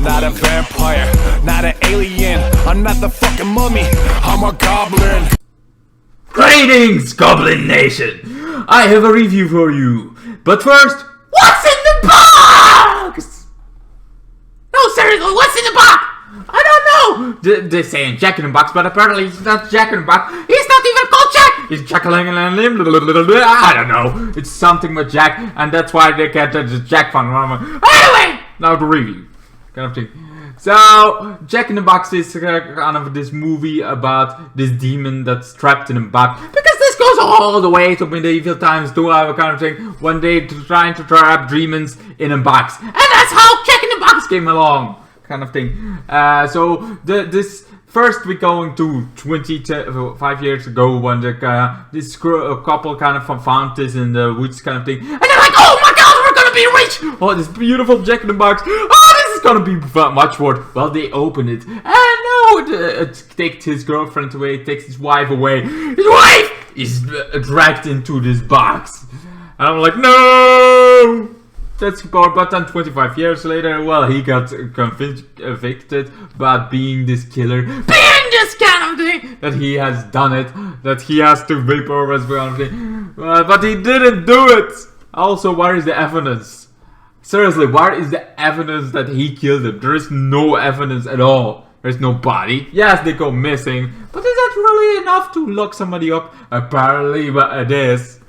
not a vampire, not an alien. I'm not the fucking mummy, I'm a goblin. Greetings, Goblin Nation! I have a review for you. But first, what's in the box? No, seriously, what's in the box? I don't know. They're saying Jack in the Box, but apparently he's not Jack in the Box. He's not even called Jack. He's Jack-a-lang-a-lang-lim. I don't know. It's something with Jack, and that's why they get the Jack fun. Anyway, now the review. Kind of thing. So, Jack in the Box is kind of this movie about this demon that's trapped in a box. Because this goes all the way to medieval times too, kind of thing. When they trying to trap demons in a box. And that's how Jack in the Box came along. Kind of thing. So, this first we going to 25 years ago when this couple kind of found this in the woods kind of thing. And they're like, oh my god, we're gonna be rich! Oh, this beautiful Jack in the Box. Oh, this is gonna be much worth. Well, they open it. And no, it takes his girlfriend away, it takes his wife away. His wife is dragged into this box. And I'm like, no! That's good, but then 25 years later, well, he got convicted about being this killer. Being this kind of thing! That he has done it. That he has to vaporize kind of thing. But he didn't do it! Also, where is the evidence? Seriously, where is the evidence that he killed him? There is no evidence at all. There's no body. Yes, they go missing. But is that really enough to lock somebody up? Apparently, but it is.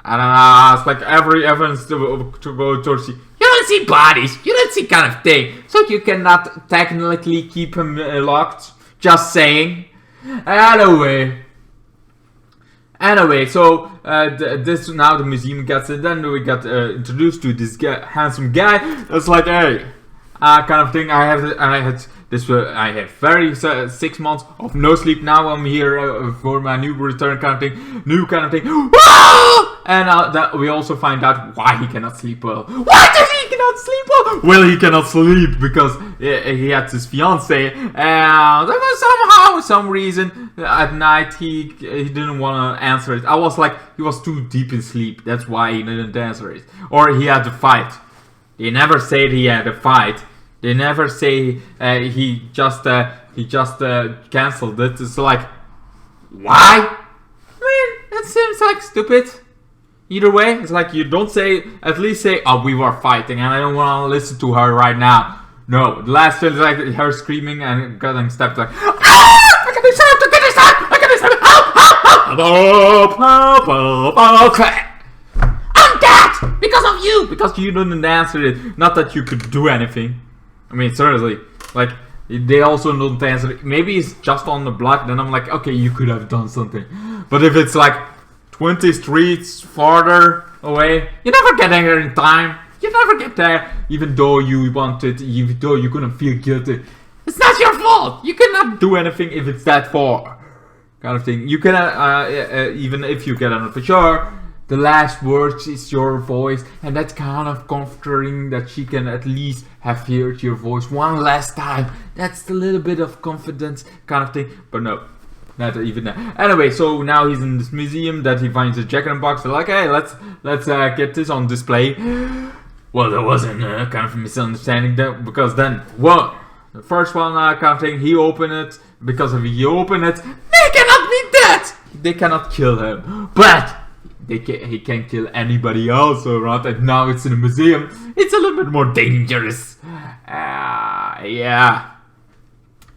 I don't know, it's like every evidence to go towards you. You don't see bodies, you don't see kind of thing. So you cannot technically keep him locked. Just saying. Anyway, so this now the museum gets it. Then we got introduced to this handsome guy. That's like, hey, kind of thing. I have 6 months of no sleep. Now I'm here for my new return kind of thing. New kind of thing. And that we also find out why he cannot sleep well. Why does he cannot sleep well? Well, he cannot sleep because he had his fiance, and there was some reason at night he didn't want to answer it. I was like, he was too deep in sleep. That's why he didn't answer it. Or he had to fight. They never said he had a fight. They never say he just cancelled it. It's like, why? I mean, that seems like stupid. Either way, it's like you don't say, at least say, oh, we were fighting and I don't want to listen to her right now. No, the last thing is like her screaming and getting stepped like, ah! I got this out, I got this out, I got this out, help! I'm dead! Because of you! Because you didn't answer it. Not that you could do anything. I mean, seriously, like, they also don't answer it. Maybe it's just on the block, then I'm like, okay, you could have done something. But if it's like 20 streets farther away, you never get there in time. You never get there, even though you wanted, even though you're gonna feel guilty. It's not your fault. You cannot do anything if it's that far, kind of thing. You cannot, even if you get on for sure. The last words is your voice, and that's kind of comforting that she can at least have heard your voice one last time. That's a little bit of confidence kind of thing, but no. Not even that. Anyway, so now he's in this museum that he finds a Jack in the Box. They're like, hey, let's get this on display. Well, there wasn't kind of a misunderstanding there, because then, well, the first one kind of thing, he opened it. Because if he opened it, they cannot be dead. They cannot kill him, but he can kill anybody else around. And now it's in a museum. It's a little bit more dangerous. Yeah.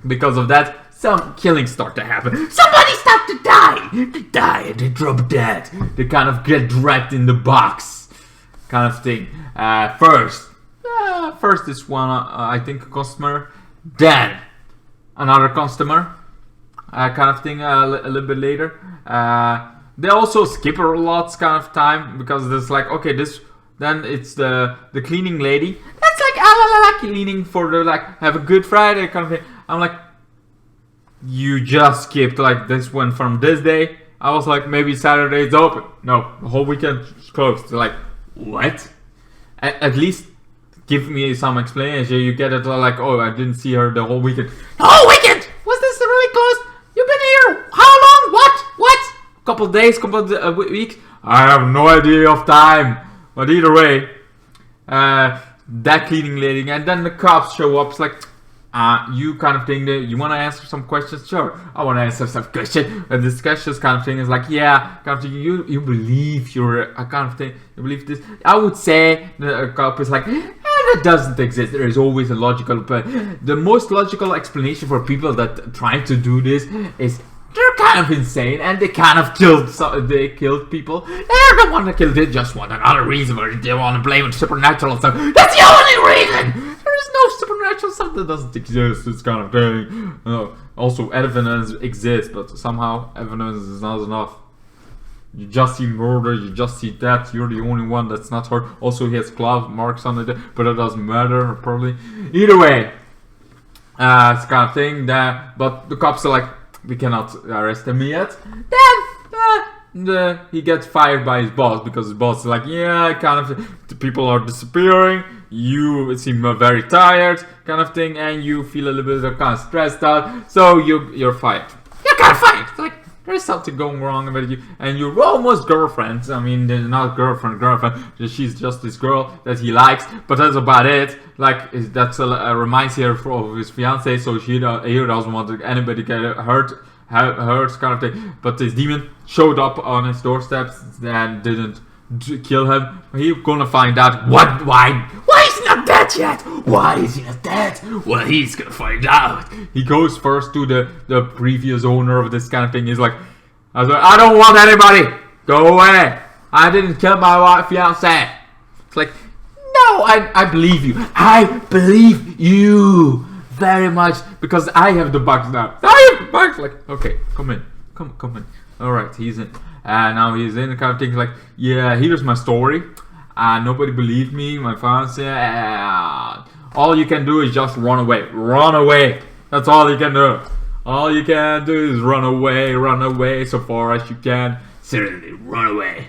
Because of that, some killings start to happen. Somebody start to die. They die and they drop dead. They kind of get dragged in the box, kind of thing. First is one, I think, a customer. Then another customer, kind of thing. A little bit later. They also skip a lot, kind of time, because there's like, okay, this. Then it's the cleaning lady. That's like cleaning for the like have a good Friday kind of thing. I'm like, you just skipped like this one from this day. I was like, maybe Saturday is open. No, the whole weekend is closed. They're like, what? At least give me some explanation. You get it like, oh, I didn't see her the whole weekend. The whole weekend? Was this really closed? You've been here how long? What? Couple days, couple weeks? I have no idea of time. But either way, that cleaning lady, and then the cops show up. It's like, you kind of thing. You want to answer some questions? Sure, I want to answer some questions. And this questions kind of thing is like, yeah, kind of thing. You believe you're a kind of thing. You believe this. I would say the cop is like, that doesn't exist. There is always a logical, but the most logical explanation for people that try to do this is they're kind of insane and they kind of killed people. They're the one that killed it. Just want another reason where they want to blame it supernatural stuff. That's the only reason. There is no supernatural stuff that doesn't exist. This kind of thing. Also, evidence exists, but somehow evidence is not enough. You just see murder, you just see that, you're the only one that's not hurt. Also, he has claw marks on it, but it doesn't matter, probably. Either way, it's kind of thing that, but the cops are like, we cannot arrest him yet. Then, he gets fired by his boss, because his boss is like, yeah, kind of, the people are disappearing, you seem very tired, kind of thing, and you feel a little bit kind of stressed out, so you're fired. You're kind of fired! It's like, there's something going wrong with you, and you're almost girlfriends. I mean, they're not girlfriend. She's just this girl that he likes, but that's about it. Like, that's reminds her of his fiance, so he doesn't want anybody to get hurt, kind of thing. But this demon showed up on his doorstep and didn't kill him. He's gonna find out why is he not dead yet? Why is he not dead? Well, he's gonna find out. He goes first to the previous owner of this kind of thing. He's like, I don't want anybody. Go away. I didn't kill my fiance. It's like, no, I believe you. I believe you very much because I have the bugs now. I have the bugs. Like, okay, come in. Come in. All right, he's in. And now he's in, kind of thing like, yeah, here's my story. Nobody believed me, my fans. All you can do is just run away. Run away. That's all you can do. All you can do is run away so far as you can. Seriously, run away.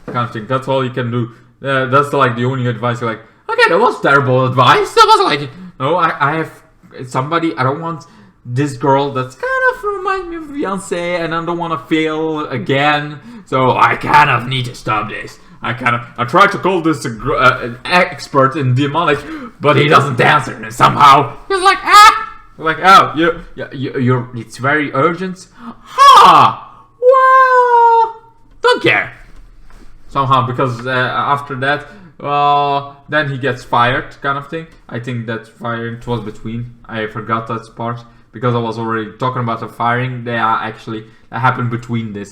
Kind of thing. That's all you can do. That's like the only advice. You're like, okay, that was terrible advice. That was like, no, I have somebody. I don't want this girl that's kind of reminds me of fiance, and I don't want to fail again. So I kind of need to stop this. I tried to call this an expert in demonic, but he doesn't answer. And somehow he's like, like, oh, you're it's very urgent. Well, don't care. Somehow, because after that, then he gets fired, kind of thing. I think that firing it was between. I forgot that part because I was already talking about the firing. That happened between the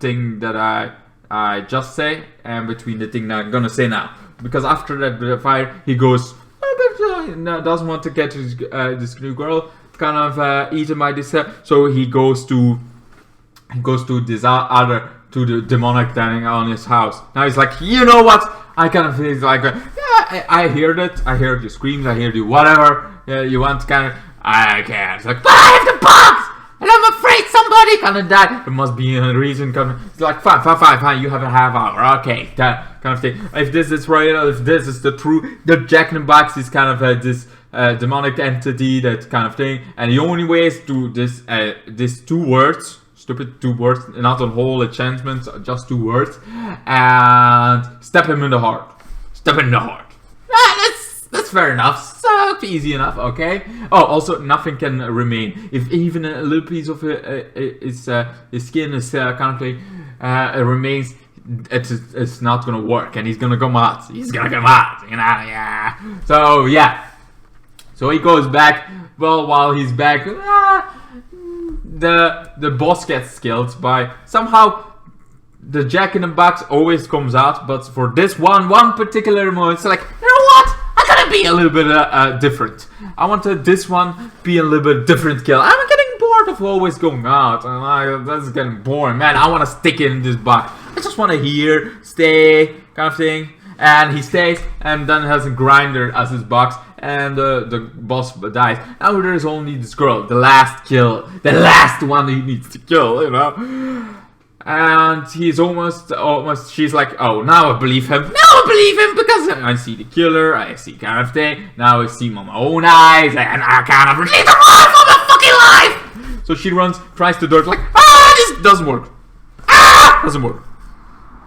thing that I just say and between the thing that I'm gonna say now. Because after that fire, he goes, doesn't want to get this new girl kind of eaten by this. So he goes to this other. To the demonic thing on his house. Now he's like, you know what? I kind of feel like, yeah, I heard it. I heard your screams. I heard you whatever. You want kind of. I can't. It's like, but I have the box, and I'm afraid somebody gonna die. There must be a reason. It's like fine. You have a half hour. Okay, that kind of thing. If this is real, if this is the Jack in the Box is kind of this demonic entity, that kind of thing. And the only way is to these 2 words. Stupid 2 words, not a whole enchantment, just 2 words, and step him in the heart. Step in the heart. That's fair enough. So easy enough, okay. Oh, also nothing can remain. If even a little piece of his skin is kind of like remains, it's not gonna work, and he's gonna come out. He's gonna come out, you know. Yeah. So yeah. So he goes back. Well, while he's back. The boss gets killed by somehow the Jack in the Box always comes out, but for this one particular moment, it's like, you know what? I gotta be a little bit different. I want this one be a little bit different kill. I'm getting bored of always going out, and that's getting boring, man. I want to stick in this box. I just want to stay, kind of thing. And he stays, and then has a grinder as his box, and the boss dies. Now there's only this girl, the last kill, the last one he needs to kill, you know. And he's almost. She's like, oh, now I believe him. Now I believe him because I see the killer, I see kind of thing. Now I see him on my own eyes, and I kind of need to run for my fucking life. So she runs, tries to dodge, like, this doesn't work. Doesn't work.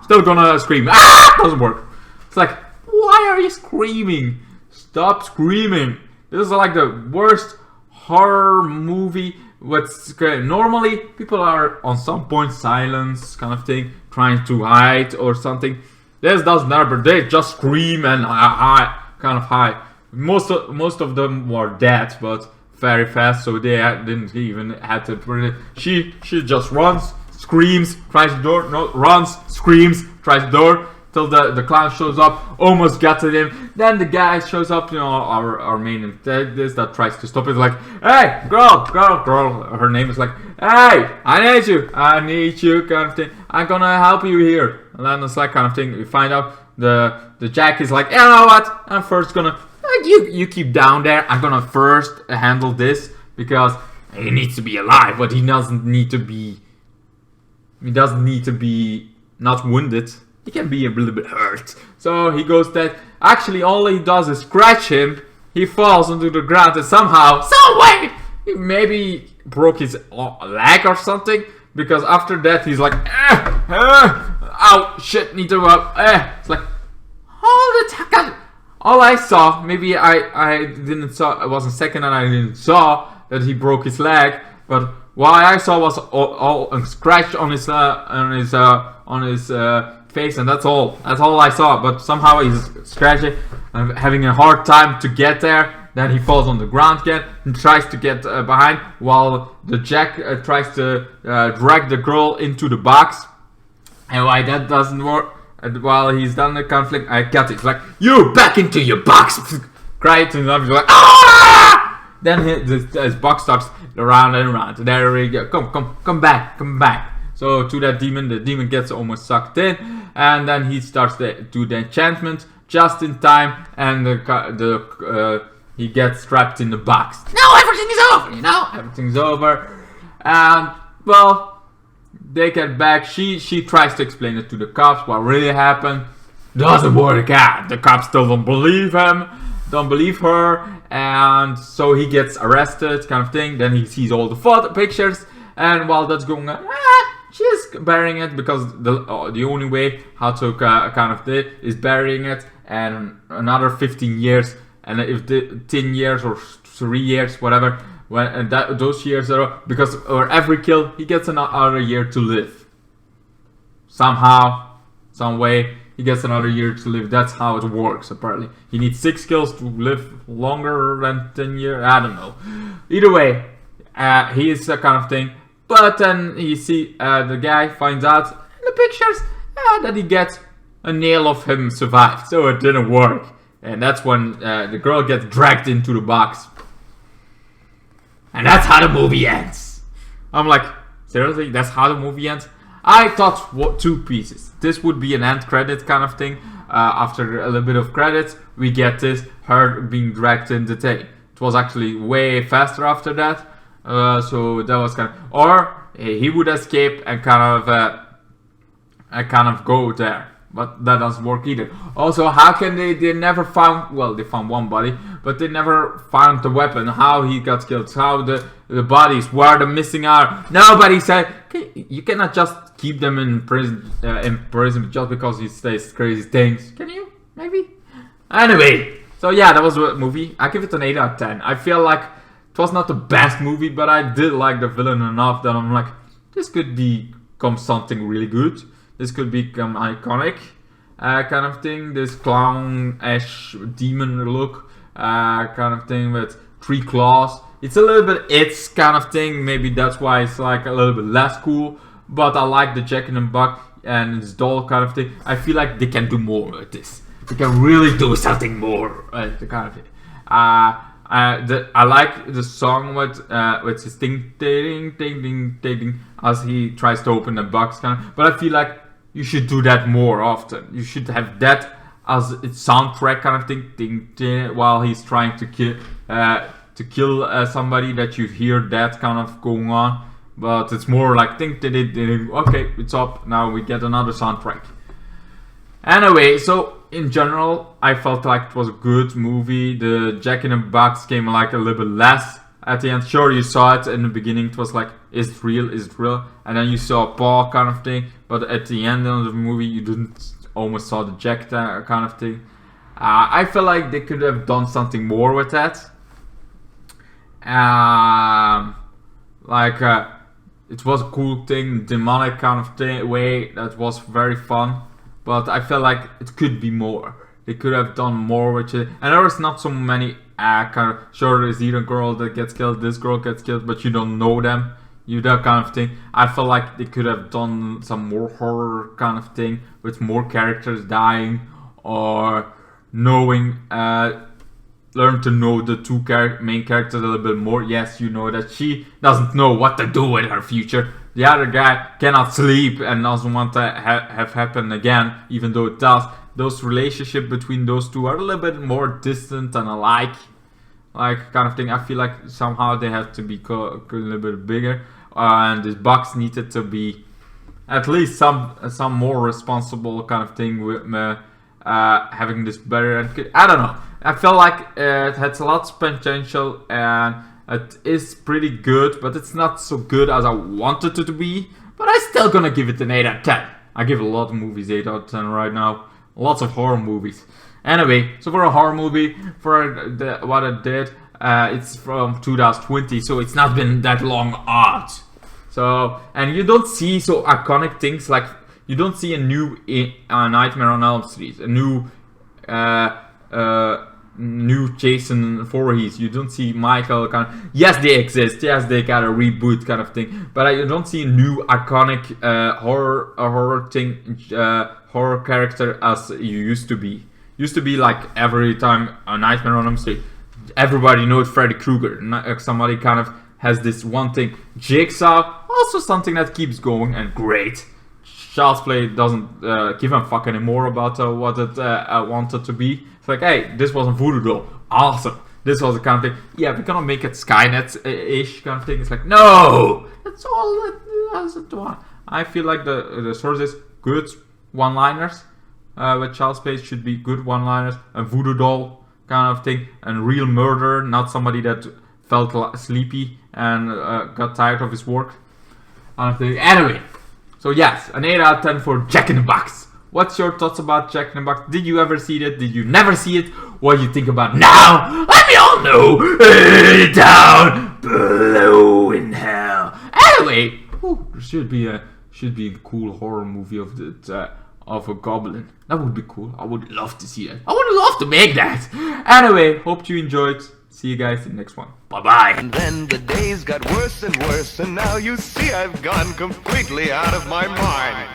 Still gonna scream. Doesn't work. It's like, why are you screaming? Stop screaming. This is like the worst horror movie. Normally people are on some point silence kind of thing, trying to hide or something. This doesn't matter, but they just scream and kind of hide. Most of them were dead, but very fast, so they didn't even have to. She just runs, screams, tries the door, no, runs, screams, tries the door, till the clown shows up, almost gets at him. Then the guy shows up, our main antagonist that tries to stop it, like, hey, girl. Her name is like, hey, I need you, kind of thing. I'm gonna help you here. And then it's like kind of thing. We find out the Jack is like, you know what? I'm first gonna. You keep down there. I'm gonna first handle this because he needs to be alive, but he doesn't need to be. He doesn't need to be not wounded. He can be a little bit hurt. So he goes that. Actually, all he does is scratch him. He falls onto the ground and somehow, some way, he maybe broke his leg or something. Because after that, he's like, oh shit, need to It's like, hold it. All I saw, maybe I didn't saw. It was a second and I didn't saw that he broke his leg. But what I saw was all a scratch on his face, and that's all. That's all I saw. But somehow he's scratching, having a hard time to get there. Then he falls on the ground again and tries to get behind, while the Jack tries to drag the girl into the box. And why that doesn't work? And while he's done the conflict, I got it. It's like, you back into your box! Cry to him, he's like, ah! Then his box starts around and around. There we go. Come back. So to that demon, the demon gets almost sucked in, and then he starts to do the enchantment just in time, and he gets trapped in the box. Now everything is over, everything's over, and well. They get back. She tries to explain it to the cops what really happened. Doesn't work out. The cops still don't believe him, don't believe her, and so he gets arrested, kind of thing. Then he sees all the pictures, and while that's going on, she's burying it because the only way how to kind of do it is burying it, and another 15 years, and if 10 years or 3 years, whatever. When those years are because every kill he gets another year to live. Somehow, some way he gets another year to live. That's how it works. Apparently, he needs 6 kills to live longer than 10 years. I don't know. Either way, he is that kind of thing. But then you see the guy finds out in the pictures that he gets a nail of him survived, so it didn't work. And that's when the girl gets dragged into the box. And that's how the movie ends. I'm like, seriously, that's how the movie ends? I thought 2 pieces. This would be an end credit kind of thing. After a little bit of credits, we get this, her being dragged in the tape. It was actually way faster after that. So that was kind of, or he would escape and kind of go there. But that doesn't work either. Also, how can they never found, well, they found one body, but they never found the weapon, how he got killed, how the bodies, where the missing are. Nobody said, you cannot just keep them in prison just because he says crazy things. Can you? Maybe? Anyway, so yeah, that was a movie. I give it an 8 out of 10. I feel like it was not the best movie, but I did like the villain enough that I'm like, this could become something really good. This could become iconic, kind of thing. This clown-ish demon look, kind of thing with 3 claws. It's a little bit it's kind of thing. Maybe that's why it's like a little bit less cool. But I like the Jack in the Box and his doll kind of thing. I feel like they can do more with this. They can really do something more. The kind of thing. I like the song with his ding ding ding ding ding as he tries to open the box, kind of. But I feel like you should do that more often. You should have that as its soundtrack kind of thing, ding, ding, while he's trying to kill somebody, that you hear that kind of going on. But it's more like ding, ding, ding, ding. Okay, it's up. Now we get another soundtrack. Anyway, so in general, I felt like it was a good movie. The Jack in the Box came like a little bit less at the end. Sure, you saw it in the beginning. It was like, is it real? Is it real? And then you saw a paw kind of thing. But at the end of the movie, you didn't almost saw the jacket kind of thing. I feel like they could have done something more with that. It was a cool thing, demonic kind of way that was very fun. But I feel like it could be more. They could have done more with it. And there was not so many kind of, sure, there's either girl that gets killed, this girl gets killed, but you don't know them. That kind of thing. I feel like they could have done some more horror kind of thing with more characters dying, or knowing, learn to know the two main characters a little bit more. Yes, you know that she doesn't know what to do with her future. The other guy cannot sleep and doesn't want to have happen again, even though it does. Those relationship between those two are a little bit more distant and alike, like kind of thing. I feel like somehow they have to be a little bit bigger, and this box needed to be at least some more responsible kind of thing with having this better. And I don't know. I feel like it has a lot of potential and it is pretty good, but it's not so good as I wanted it to be. But I'm still gonna give it an 8 out of 10. I give a lot of movies 8 out of 10 right now. Lots of horror movies. Anyway, so for a horror movie, for what it did, it's from 2020, so it's not been that long out. So, and you don't see so iconic things like, you don't see a new Nightmare on Elm Street, a new Jason Voorhees. You don't see Michael kind of, yes, they exist, yes, they got a reboot kind of thing, but you don't see a new iconic horror character as you used to be. Used to be like every time a Nightmare on Elm Street, everybody knows Freddy Krueger. Somebody kind of has this one thing. Jigsaw, also something that keeps going and great. Child's Play doesn't give a fuck anymore about what it wanted to be. It's like, hey, this wasn't Voodoo Doll. Awesome. This was the kind of thing. Yeah, we're gonna make it Skynet-ish kind of thing. It's like, no! That's all it was. I feel like the source is good one-liners. With Child's Play should be good one-liners. A Voodoo Doll kind of thing. And real murder, not somebody that felt sleepy and got tired of his work. Kind of thing. Anyway. So yes, an 8 out of 10 for Jack in the Box. What's your thoughts about Jack in the Box? Did you ever see it? Did you never see it? What do you think about now? Let me all know. Down below in hell. Anyway, there should be a cool horror movie of a goblin. That would be cool. I would love to see that. I would love to make that. Anyway, hope you enjoyed. See you guys in the next one. Bye-bye. And then the days got worse and worse, and now you see I've gone completely out of my mind.